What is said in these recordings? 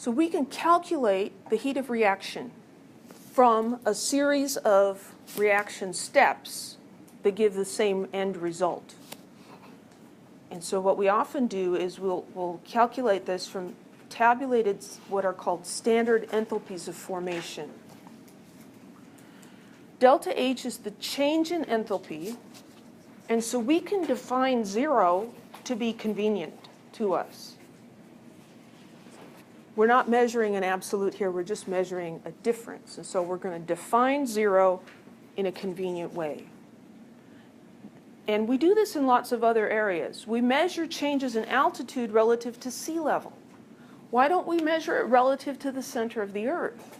So we can calculate the heat of reaction from a series of reaction steps that give the same end result. And so what we often do is we'll calculate this from tabulated, what are called standard enthalpies of formation. Delta H is the change in enthalpy, and so we can define 0 to be convenient to us. We're not measuring an absolute here, we're just measuring a difference. And so we're going to define 0 in a convenient way. And we do this in lots of other areas. We measure changes in altitude relative to sea level. Why don't we measure it relative to the center of the Earth?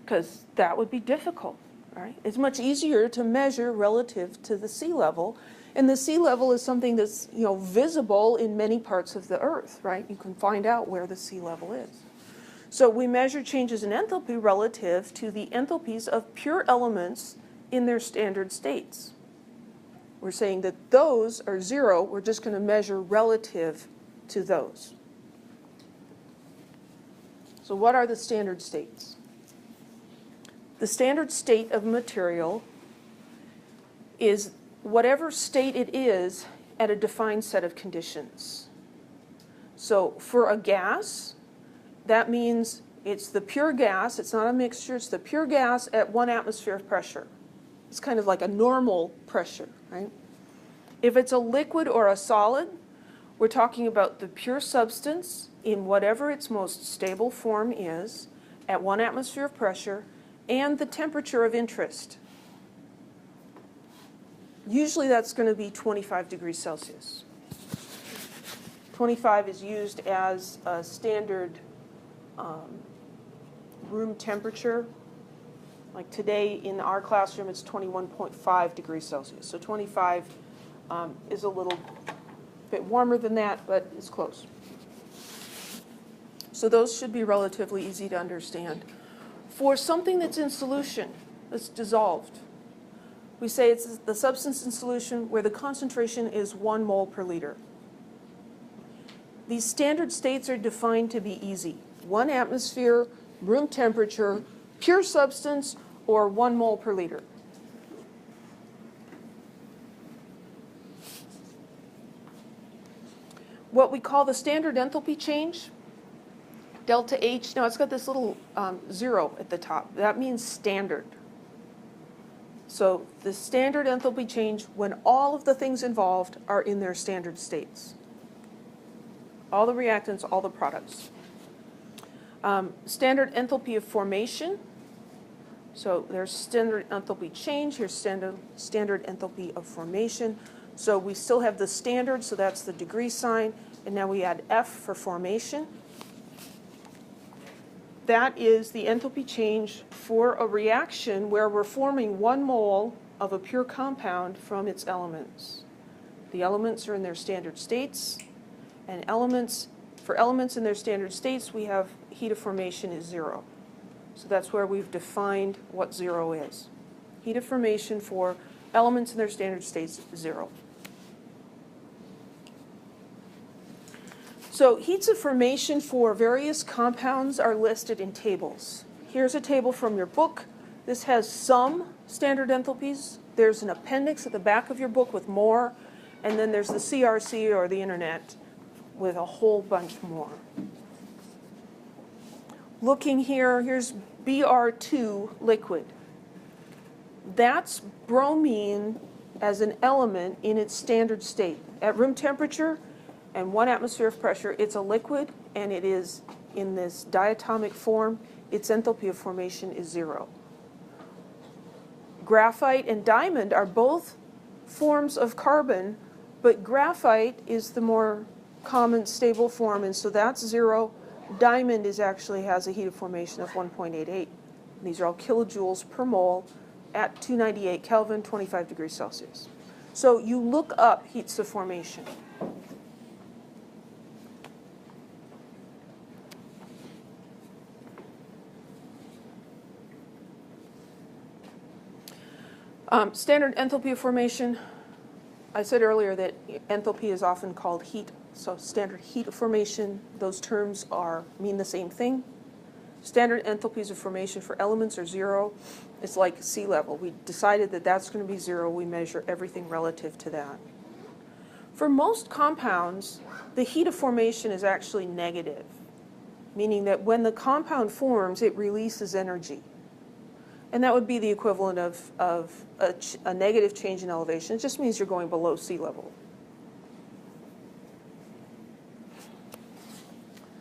Because that would be difficult, right? It's much easier to measure relative to the sea level. And the sea level is something that's, visible in many parts of the Earth, right? You can find out where the sea level is. So we measure changes in enthalpy relative to the enthalpies of pure elements in their standard states. We're saying that those are 0. We're just going to measure relative to those. So what are the standard states? The standard state of material is whatever state it is at a defined set of conditions. So for a gas, that means it's the pure gas. It's not a mixture. It's the pure gas at 1 atmosphere of pressure. It's kind of like a normal pressure, right? If it's a liquid or a solid, we're talking about the pure substance in whatever its most stable form is at 1 atmosphere of pressure and the temperature of interest. Usually that's going to be 25 degrees Celsius. 25 is used as a standard room temperature. Like today in our classroom, it's 21.5 degrees Celsius. So 25 is a little bit warmer than that, but it's close. So those should be relatively easy to understand. For something that's in solution, that's dissolved, we say it's the substance in solution where the concentration is 1 mole per liter. These standard states are defined to be easy. 1 atmosphere, room temperature, pure substance, or 1 mole per liter. What we call the standard enthalpy change, delta H, now it's got this little 0 at the top. That means standard. So the standard enthalpy change when all of the things involved are in their standard states. All the reactants, all the products. Standard enthalpy of formation. So there's standard enthalpy change, here's standard enthalpy of formation. So we still have the standard, so that's the degree sign, and now we add F for formation. That is the enthalpy change for a reaction where we're forming 1 mole of a pure compound from its elements. The elements are in their standard states, and for elements in their standard states, we have heat of formation is 0. So that's where we've defined what 0 is. Heat of formation for elements in their standard states is 0. So heats of formation for various compounds are listed in tables. Here's a table from your book. This has some standard enthalpies. There's an appendix at the back of your book with more, and then there's the CRC or the internet with a whole bunch more. Looking here, here's Br2 liquid. That's bromine as an element in its standard state. At room temperature and 1 atmosphere of pressure, it's a liquid, and it is in this diatomic form. Its enthalpy of formation is 0. Graphite and diamond are both forms of carbon, but graphite is the more common stable form, and so that's 0. Diamond actually has a heat of formation of 1.88. These are all kilojoules per mole at 298 Kelvin, 25 degrees Celsius. So you look up heats of formation. Standard enthalpy of formation, I said earlier that enthalpy is often called heat, so standard heat of formation, those terms mean the same thing. Standard enthalpies of formation for elements are 0. It's like sea level. We decided that that's going to be 0. We measure everything relative to that. For most compounds, the heat of formation is actually negative, meaning that when the compound forms, it releases energy. And that would be the equivalent of a negative change in elevation. It just means you're going below sea level.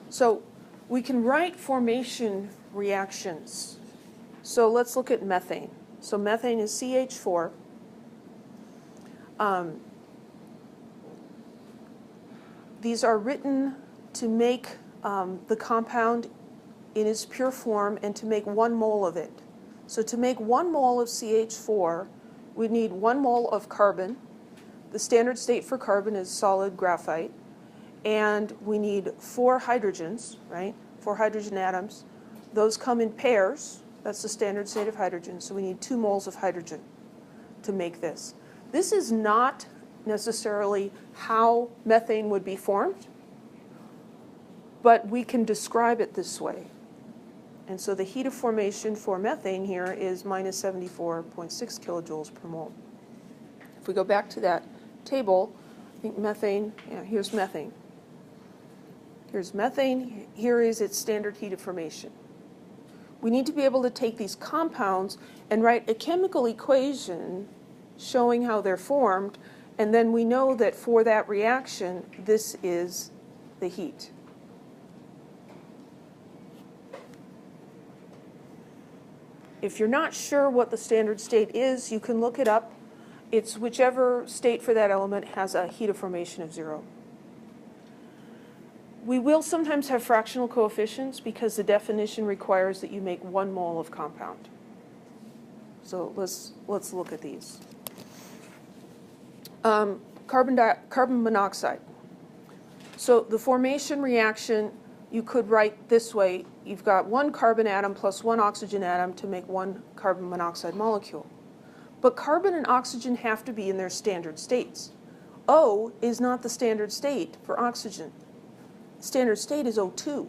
So we can write formation reactions. So let's look at methane. So methane is CH4. These are written to make the compound in its pure form and to make 1 mole of it. So to make 1 mole of CH4, we need 1 mole of carbon. The standard state for carbon is solid graphite. And we need 4 hydrogens, right? 4 hydrogen atoms. Those come in pairs. That's the standard state of hydrogen. So we need 2 moles of hydrogen to make this. This is not necessarily how methane would be formed, but we can describe it this way. And so the heat of formation for methane here is minus 74.6 kilojoules per mole. If we go back to that table, I think methane, yeah, here's methane. Here's methane, here is its standard heat of formation. We need to be able to take these compounds and write a chemical equation showing how they're formed, and then we know that for that reaction, this is the heat. If you're not sure what the standard state is, you can look it up. It's whichever state for that element has a heat of formation of 0. We will sometimes have fractional coefficients because the definition requires that you make 1 mole of compound. So let's look at these. Carbon monoxide. So the formation reaction you could write this way. You've got 1 carbon atom plus 1 oxygen atom to make 1 carbon monoxide molecule. But carbon and oxygen have to be in their standard states. O is not the standard state for oxygen. Standard state is O2.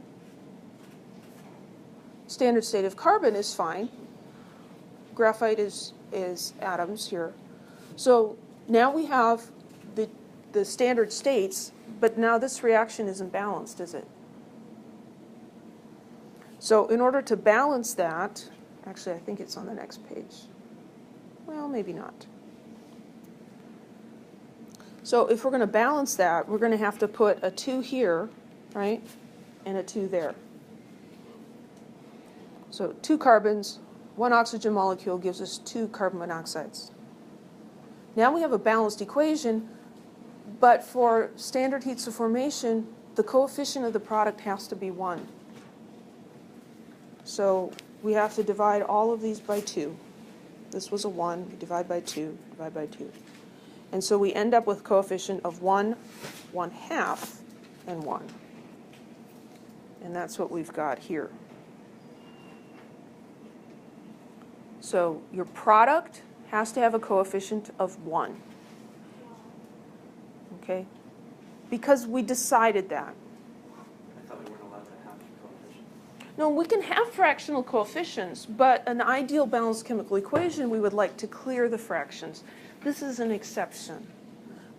Standard state of carbon is fine. Graphite is atoms here. So now we have the standard states, but now this reaction isn't balanced, is it? So in order to balance that, actually I think it's on the next page. Well, maybe not. So if we're going to balance that, we're going to have to put a 2 here, right, and a 2 there. So 2 carbons, 1 oxygen molecule gives us 2 carbon monoxides. Now we have a balanced equation, but for standard heats of formation, the coefficient of the product has to be 1. So we have to divide all of these by 2. This was a 1, we divide by 2, divide by 2. And so we end up with coefficient of 1, 1/2, and 1. And that's what we've got here. So your product has to have a coefficient of 1. Okay? Because we decided that. I thought we weren't allowed to have coefficients. No, we can have fractional coefficients, but an ideal balanced chemical equation, we would like to clear the fractions. This is an exception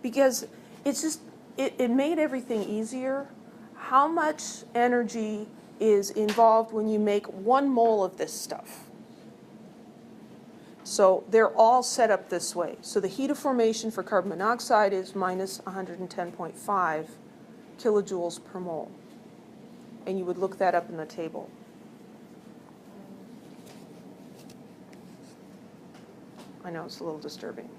because it's just, it made everything easier. How much energy is involved when you make 1 mole of this stuff? So they're all set up this way. So the heat of formation for carbon monoxide is minus 110.5 kilojoules per mole. And you would look that up in the table. I know it's a little disturbing.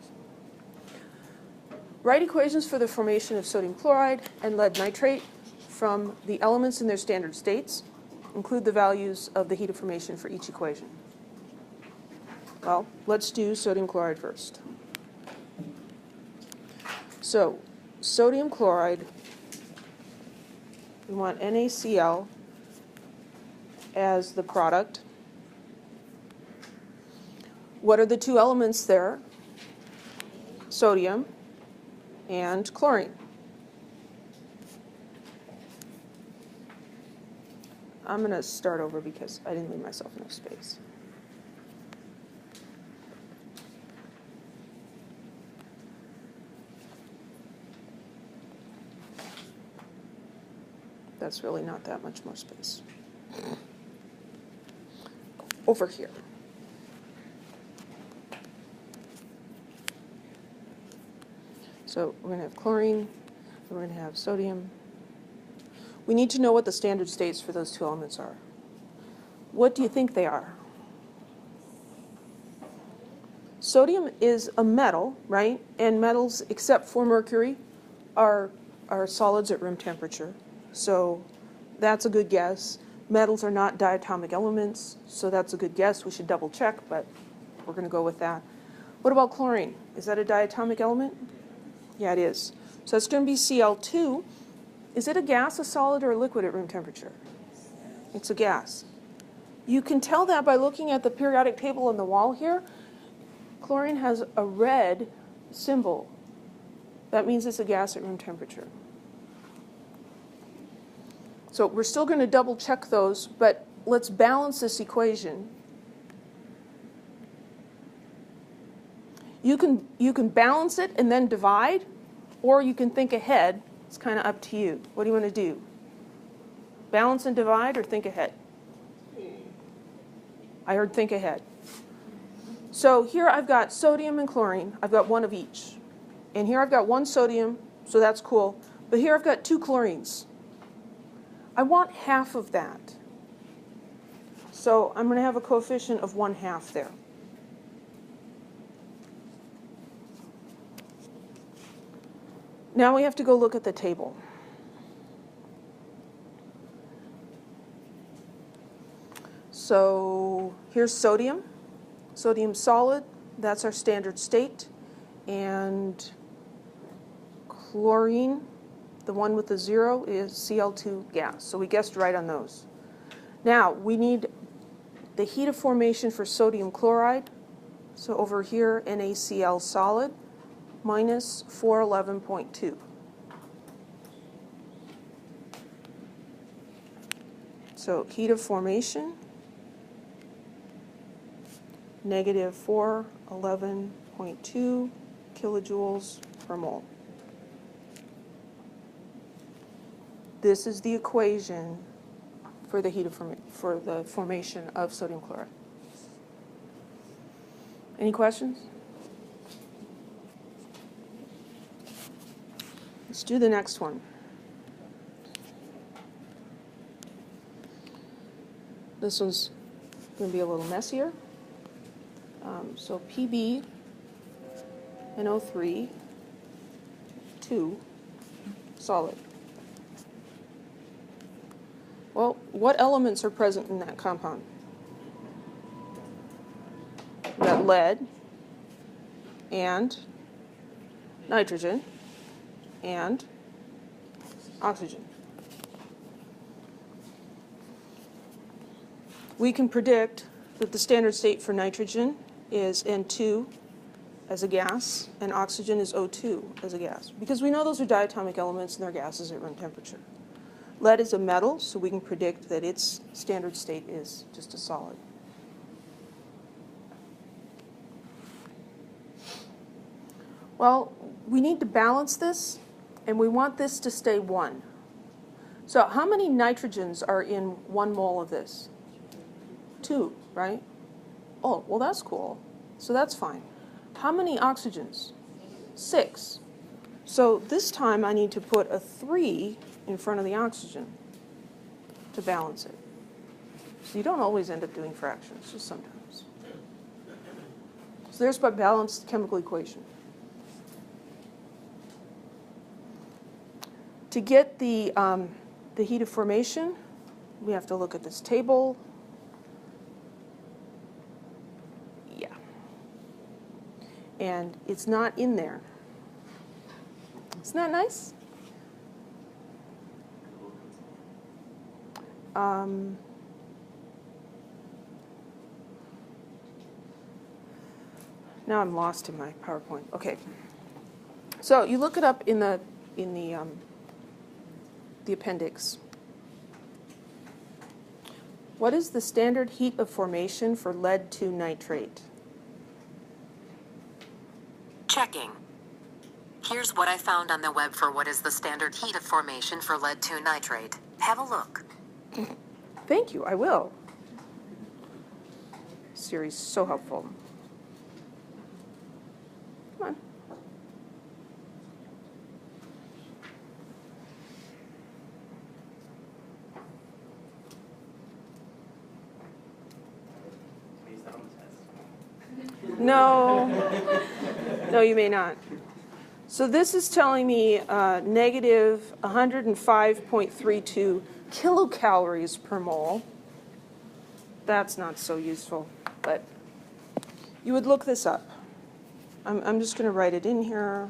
Write equations for the formation of sodium chloride and lead nitrate from the elements in their standard states. Include the values of the heat of formation for each equation. Well, let's do sodium chloride first. So, sodium chloride, we want NaCl as the product. What are the 2 elements there? Sodium and chlorine. I'm going to start over because I didn't leave myself enough space. That's really not that much more space. Over here. So we're going to have chlorine, we're going to have sodium. We need to know what the standard states for those two elements are. What do you think they are? Sodium is a metal, right? And metals, except for mercury, are solids at room temperature. So that's a good guess. Metals are not diatomic elements, so that's a good guess. We should double check, but we're going to go with that. What about chlorine? Is that a diatomic element? Yeah, it is. So it's going to be Cl2. Is it a gas, a solid, or a liquid at room temperature? It's a gas. You can tell that by looking at the periodic table on the wall here. Chlorine has a red symbol. That means it's a gas at room temperature. So we're still going to double check those, but let's balance this equation. You can balance it and then divide, or you can think ahead. It's kind of up to you. What do you want to do? Balance and divide or think ahead? I heard think ahead. So here I've got sodium and chlorine. I've got one of each. And here I've got one sodium, so that's cool. But here I've got two chlorines. I want half of that. So I'm going to have a coefficient of 1/2 there. Now we have to go look at the table. So here's sodium. Sodium solid, that's our standard state. And chlorine, the one with the 0, is Cl2 gas. So we guessed right on those. Now we need the heat of formation for sodium chloride. So over here, NaCl solid, minus 411.2. So heat of formation, negative 411.2 kilojoules per mole. This is the equation for the heat of for the formation of sodium chloride. Any questions? Let's do the next one. This one's going to be a little messier. So Pb NO3 2 solid. Well, what elements are present in that compound? We've got lead and nitrogen and oxygen. We can predict that the standard state for nitrogen is N2 as a gas, and oxygen is O2 as a gas, because we know those are diatomic elements and they're gases at room temperature. Lead is a metal, so we can predict that its standard state is just a solid. Well, we need to balance this, and we want this to stay 1. So how many nitrogens are in 1 mole of this? 2, right? Oh, well, that's cool. So that's fine. How many oxygens? 6. So this time I need to put a 3 in front of the oxygen to balance it. So you don't always end up doing fractions, just sometimes. So there's my balanced chemical equation. To get the heat of formation, we have to look at this table. Yeah. And it's not in there. Isn't that nice? Now I'm lost in my PowerPoint. Okay. So you look it up in the appendix. What is the standard heat of formation for lead 2 nitrate? Checking. Here's what I found on the web for what is the standard heat of formation for lead 2 nitrate. Have a look. Thank you, I will. Series so helpful. Come on. Based on the test. No, no, you may not. So this is telling me negative 105.32 kilocalories per mole. That's not so useful, but you would look this up. I'm just going to write it in here,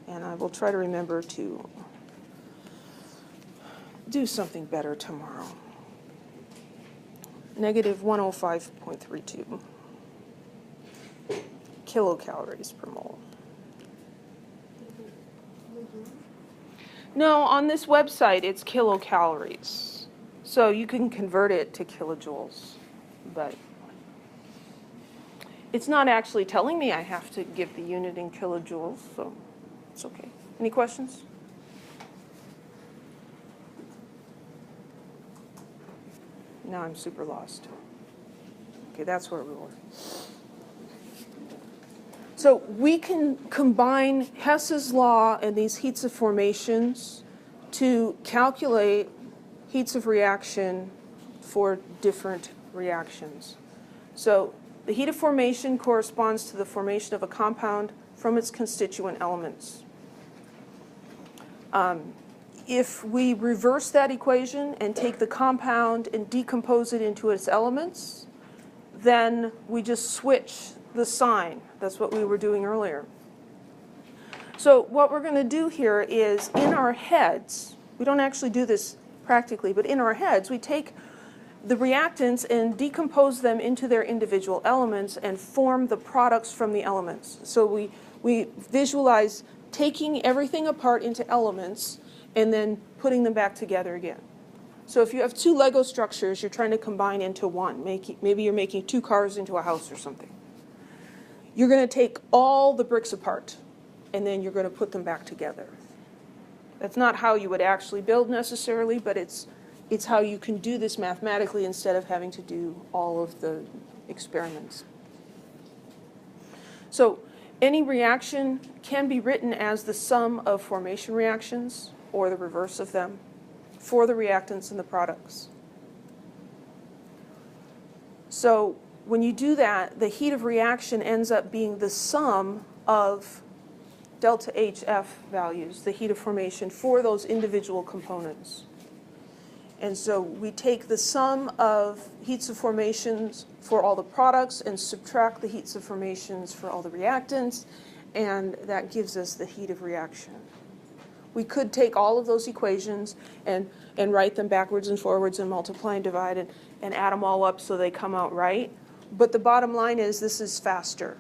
and I will try to remember to do something better tomorrow. Negative 105.32 kilocalories per mole. No, on this website it's kilocalories. So you can convert it to kilojoules, but it's not actually telling me I have to give the unit in kilojoules, so it's okay. Any questions? Now I'm super lost. Okay, that's where we were. So we can combine Hess's law and these heats of formations to calculate heats of reaction for different reactions. So the heat of formation corresponds to the formation of a compound from its constituent elements. If we reverse that equation and take the compound and decompose it into its elements, then we just switch the sign. That's what we were doing earlier. So what we're going to do here is, in our heads, we don't actually do this practically, but in our heads, we take the reactants and decompose them into their individual elements and form the products from the elements. So we visualize taking everything apart into elements and then putting them back together again. So if you have two Lego structures you're trying to combine into one, maybe you're making two cars into a house or something. You're going to take all the bricks apart, and then you're going to put them back together. That's not how you would actually build necessarily, but it's how you can do this mathematically instead of having to do all of the experiments. So any reaction can be written as the sum of formation reactions, or the reverse of them, for the reactants and the products. So when you do that, the heat of reaction ends up being the sum of delta HF values, the heat of formation for those individual components. And so we take the sum of heats of formations for all the products and subtract the heats of formations for all the reactants, and that gives us the heat of reaction. We could take all of those equations and write them backwards and forwards and multiply and divide and add them all up so they come out right. But the bottom line is this is faster.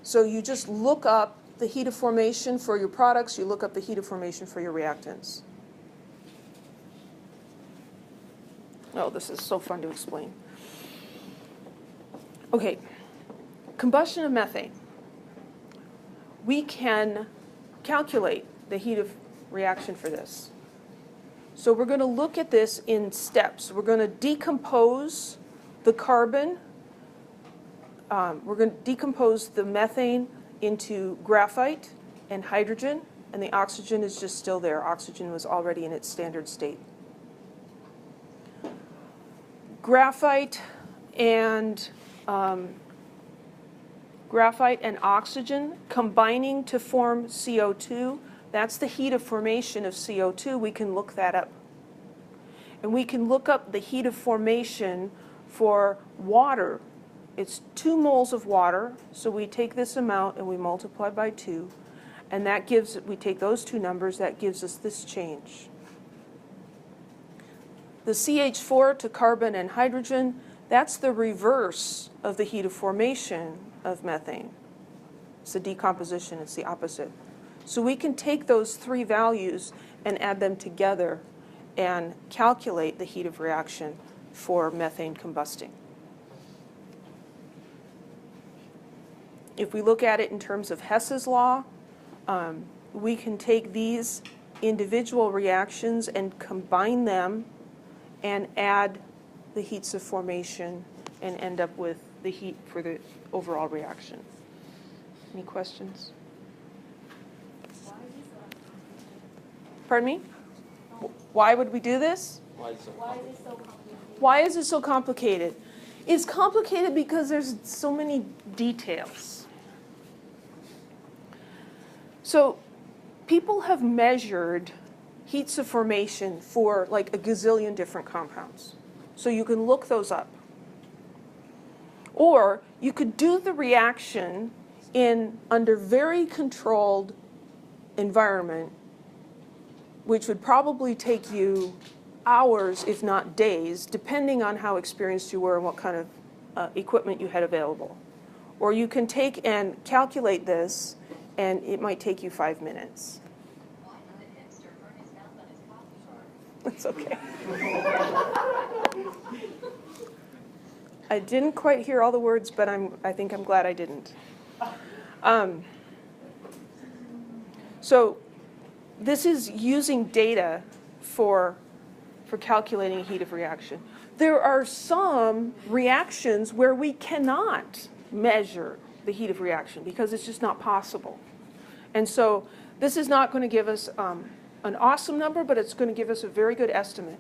So you just look up the heat of formation for your products, you look up the heat of formation for your reactants. Oh, this is so fun to explain. Okay, combustion of methane. We can calculate the heat of reaction for this. So we're going to look at this in steps. We're going to decompose the carbon. We're going to decompose the methane into graphite and hydrogen, and the oxygen is just still there. Oxygen was already in its standard state. Graphite and oxygen combining to form CO2. That's the heat of formation of CO2. We can look that up. And we can look up the heat of formation for water. It's 2 moles of water, so we take this amount and we multiply by 2, and that gives, we take those two numbers, that gives us this change. The CH4 to carbon and hydrogen, that's the reverse of the heat of formation of methane. It's the decomposition, it's the opposite. So we can take those three values and add them together and calculate the heat of reaction for methane combusting. If we look at it in terms of Hess's law, we can take these individual reactions and combine them and add the heats of formation and end up with the heat for the overall reaction. Any questions? Pardon me? Why would we do this? Why is it so complicated? Why is it so complicated? It's complicated because there's so many details. So people have measured heats of formation for like a gazillion different compounds. So you can look those up. Or you could do the reaction under very controlled environment, which would probably take you hours, if not days, depending on how experienced you were and what kind of equipment you had available. Or you can take and calculate this, and it might take you 5 minutes. It's okay. I didn't quite hear all the words, but I think I'm glad I didn't. So this is using data for calculating heat of reaction. There are some reactions where we cannot measure the heat of reaction because it's just not possible. And so this is not going to give us an awesome number, but it's going to give us a very good estimate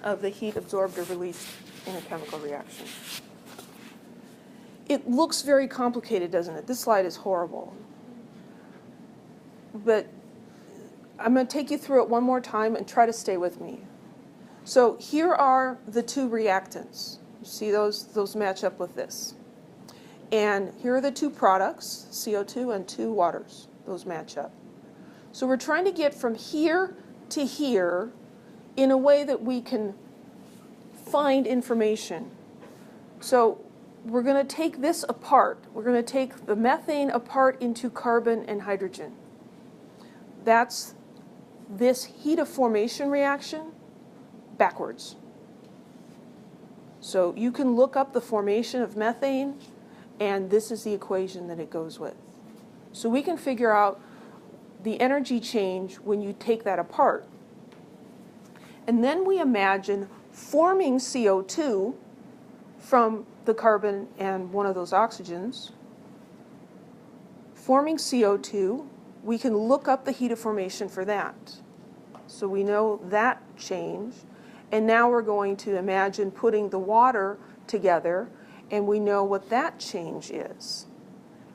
of the heat absorbed or released in a chemical reaction. It looks very complicated, doesn't it? This slide is horrible. But I'm going to take you through it one more time and try to stay with me. So here are the two reactants. You see those match up with this. And here are the two products, CO2 and 2 waters. Those match up. So we're trying to get from here to here in a way that we can find information. So we're going to take this apart. We're going to take the methane apart into carbon and hydrogen. That's this heat of formation reaction backwards. So you can look up the formation of methane, and this is the equation that it goes with. So we can figure out the energy change when you take that apart. And then we imagine forming CO2 from the carbon and one of those oxygens. Forming CO2, we can look up the heat of formation for that. So we know that change. And now we're going to imagine putting the water together, and we know what that change is.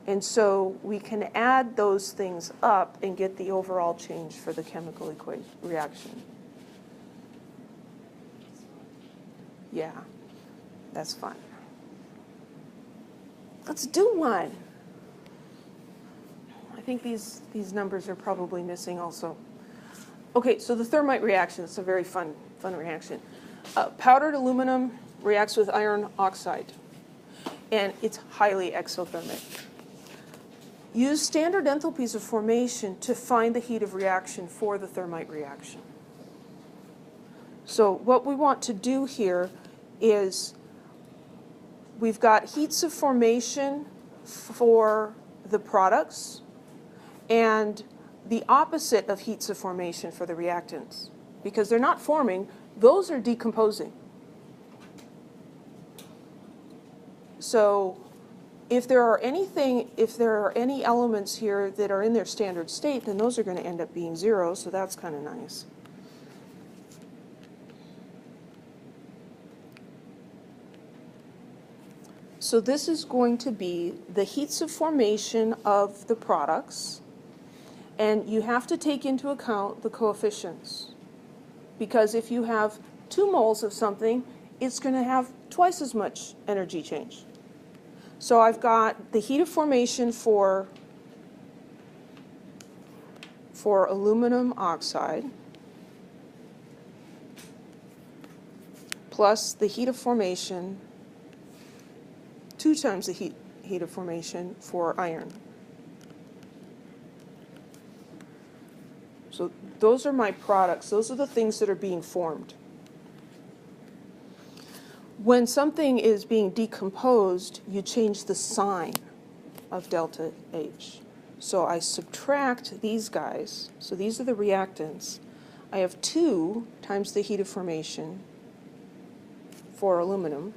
And so we can add those things up and get the overall change for the chemical reaction. Yeah, that's fun. Let's do one. I think these numbers are probably missing also. Okay, so the thermite reaction is a very fun reaction. Powdered aluminum reacts with iron oxide, and it's highly exothermic. Use standard enthalpies of formation to find the heat of reaction for the thermite reaction. So what we want to do here is we've got heats of formation for the products and the opposite of heats of formation for the reactants. Because they're not forming, those are decomposing. So if there are any elements here that are in their standard state, then those are going to end up being 0, so that's kind of nice. So this is going to be the heats of formation of the products, and you have to take into account the coefficients. Because if you have 2 moles of something, it's going to have twice as much energy change. So I've got the heat of formation for aluminum oxide plus the heat of formation, 2 times the heat of formation for iron. So those are my products. Those are the things that are being formed. When something is being decomposed, you change the sign of delta H. So I subtract these guys. So these are the reactants. I have 2 times the heat of formation for aluminum.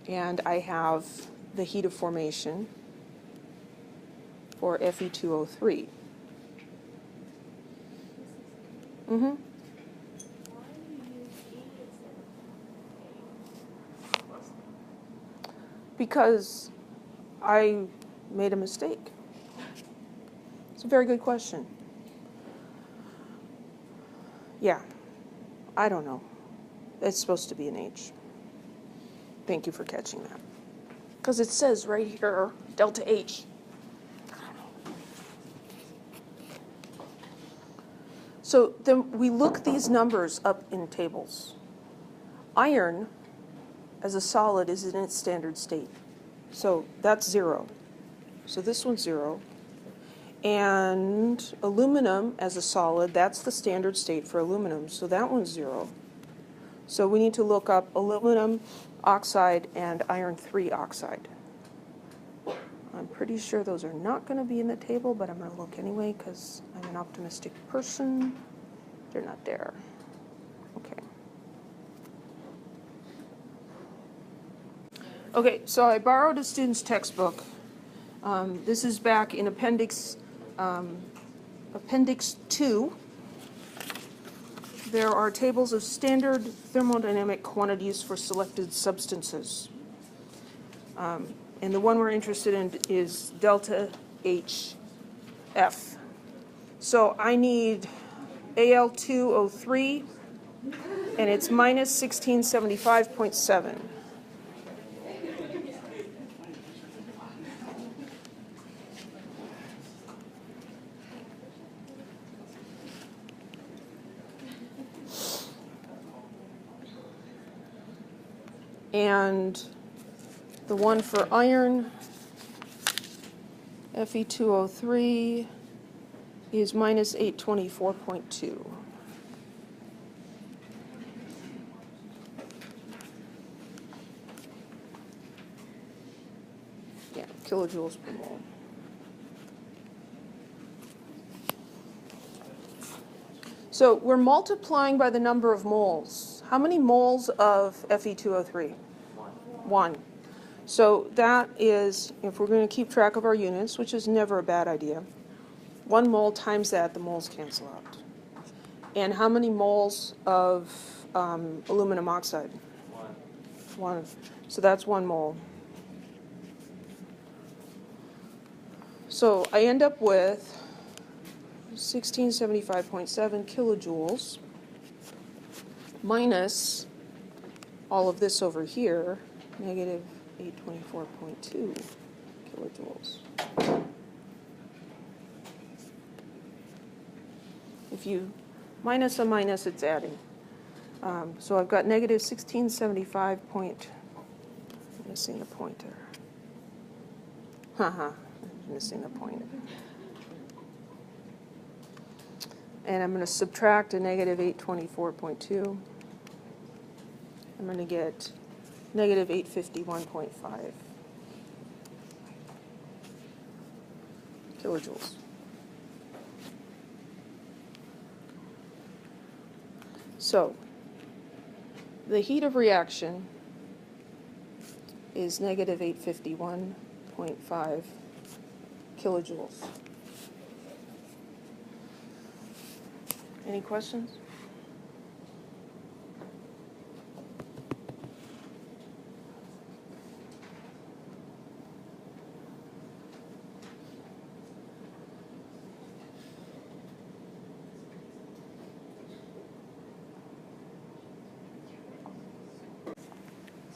And I have the heat of formation for Fe2O3. Mm-hmm. Because I made a mistake. It's a very good question. Yeah, I don't know. It's supposed to be an H. Thank you for catching that. Because it says right here, delta H. So then we look these numbers up in tables. Iron, as a solid, is in its standard state. So that's 0. So this one's 0. And aluminum, as a solid, that's the standard state for aluminum. So that one's 0. So we need to look up aluminum oxide and iron 3 oxide. I'm pretty sure those are not going to be in the table, but I'm going to look anyway because I'm an optimistic person. They're not there. Okay. Okay, so I borrowed a student's textbook. This is back in Appendix 2. There are tables of standard thermodynamic quantities for selected substances. And the one we're interested in is delta HF. So I need Al2O3, and it's minus 1675.7. And the one for iron, Fe2O3, is minus 824.2. Yeah, kilojoules per mole. So we're multiplying by the number of moles. How many moles of Fe2O3? 1. So that is, if we're going to keep track of our units, which is never a bad idea, 1 mole times that, the moles cancel out. And how many moles of aluminum oxide? 1. So that's 1 mole. So I end up with 1675.7 kilojoules minus all of this over here, negative 824.2 kilojoules. If you minus a minus, it's adding. So I've got negative 1675 point, I'm missing the pointer. I'm missing the pointer. And I'm going to subtract a negative 824.2. I'm going to get negative 851.5 kilojoules. So the heat of reaction is negative 851.5 kilojoules. Any questions?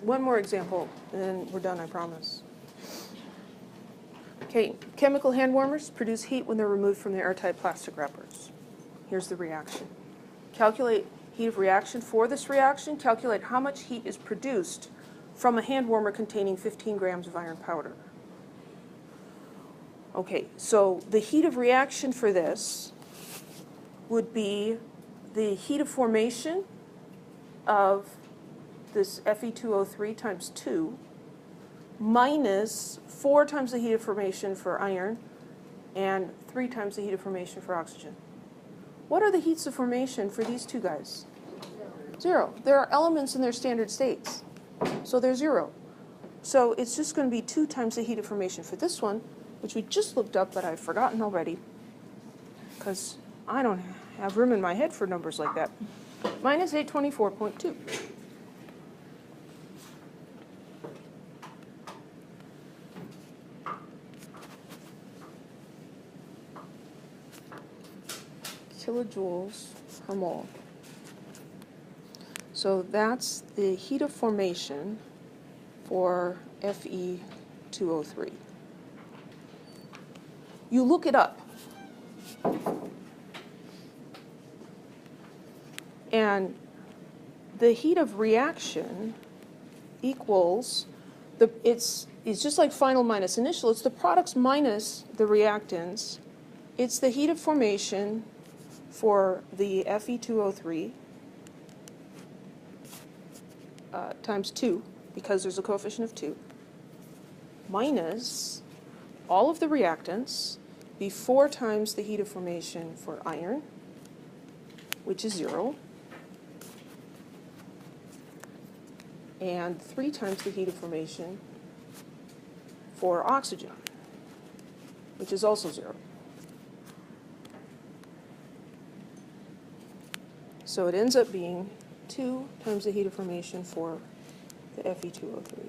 One more example, and then we're done, I promise. Okay, chemical hand warmers produce heat when they're removed from the airtight plastic wrappers. Here's the reaction. Calculate heat of reaction for this reaction. Calculate how much heat is produced from a hand warmer containing 15 grams of iron powder. Okay, so the heat of reaction for this would be the heat of formation of this Fe2O3 times 2 minus 4 times the heat of formation for iron and 3 times the heat of formation for oxygen. What are the heats of formation for these two guys? 0. There are elements in their standard states, so they're 0. So it's just going to be 2 times the heat of formation for this one, which we just looked up, but I've forgotten already, because I don't have room in my head for numbers like that. Minus 824.2. Kilojoules per mole. So that's the heat of formation for Fe2O3. You look it up. And the heat of reaction equals, it's just like final minus initial. It's the products minus the reactants. It's the heat of formation for the Fe2O3 times 2, because there's a coefficient of 2, minus all of the reactants before times the heat of formation for iron, which is 0, and 3 times the heat of formation for oxygen, which is also 0. So it ends up being 2 times the heat of formation for the Fe2O3.